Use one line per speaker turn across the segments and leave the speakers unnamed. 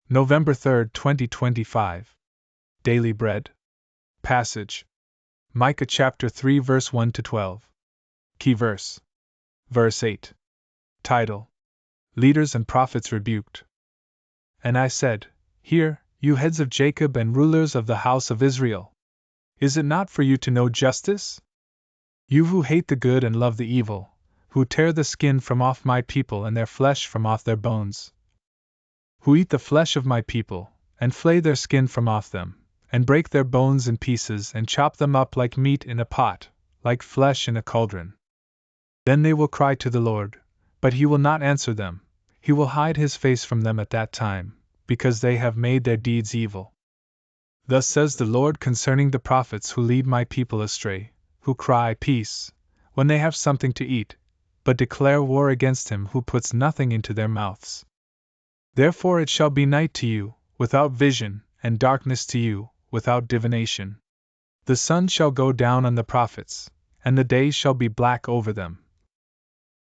November 3, 2025. Daily Bread. Passage: Micah chapter 3 verse 1 to 12. Key verse. Verse 8. Title: Leaders and Prophets Rebuked. And I said, Hear, you heads of Jacob and rulers of the house of Israel. Is it not for you to know justice? You who hate the good and love the evil, who tear the skin from off my people and their flesh from off their bones, who eat the flesh of my people, and flay their skin from off them, and break their bones in pieces and chop them up like meat in a pot, like flesh in a cauldron. Then they will cry to the Lord, but he will not answer them. He will hide his face from them at that time, because they have made their deeds evil. Thus says the Lord concerning the prophets who lead my people astray, who cry peace, when they have something to eat, but declare war against him who puts nothing into their mouths. Therefore it shall be night to you, without vision, and darkness to you, without divination. The sun shall go down on the prophets, and the day shall be black over them.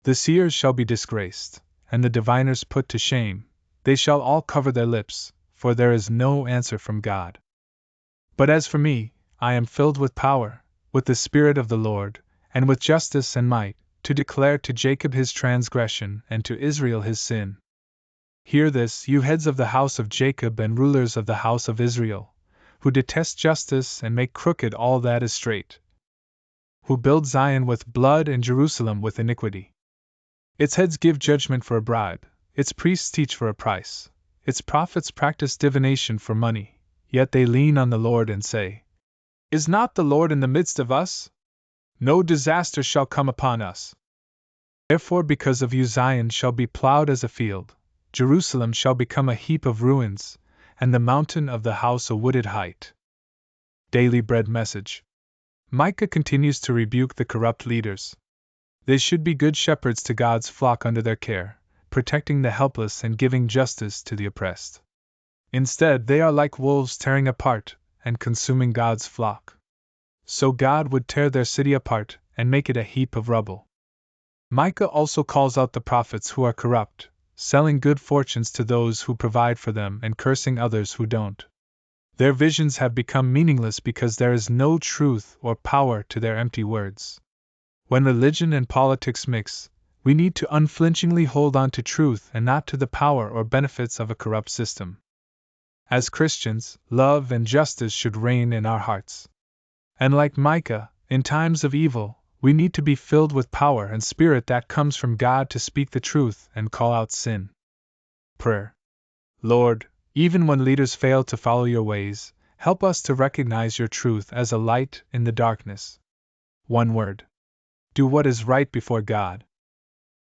The seers shall be disgraced, and the diviners put to shame. They shall all cover their lips, for there is no answer from God. But as for me, I am filled with power, with the Spirit of the Lord, and with justice and might, to declare to Jacob his transgression and to Israel his sin. Hear this, you heads of the house of Jacob and rulers of the house of Israel, who detest justice and make crooked all that is straight, who build Zion with blood and Jerusalem with iniquity. Its heads give judgment for a bribe, its priests teach for a price, its prophets practice divination for money, yet they lean on the Lord and say, Is not the Lord in the midst of us? No disaster shall come upon us. Therefore because of you Zion shall be plowed as a field, Jerusalem shall become a heap of ruins, and the mountain of the house a wooded height. Daily Bread Message. Micah continues to rebuke the corrupt leaders. They should be good shepherds to God's flock under their care, protecting the helpless and giving justice to the oppressed. Instead, they are like wolves tearing apart and consuming God's flock. So God would tear their city apart and make it a heap of rubble. Micah also calls out the prophets who are corrupt, selling good fortunes to those who provide for them and cursing others who don't. Their visions have become meaningless because there is no truth or power to their empty words. When religion and politics mix, we need to unflinchingly hold on to truth and not to the power or benefits of a corrupt system. As Christians, love and justice should reign in our hearts. And like Micah, in times of evil, we need to be filled with power and spirit that comes from God to speak the truth and call out sin. Prayer. Lord, even when leaders fail to follow your ways, help us to recognize your truth as a light in the darkness. One word. Do what is right before God.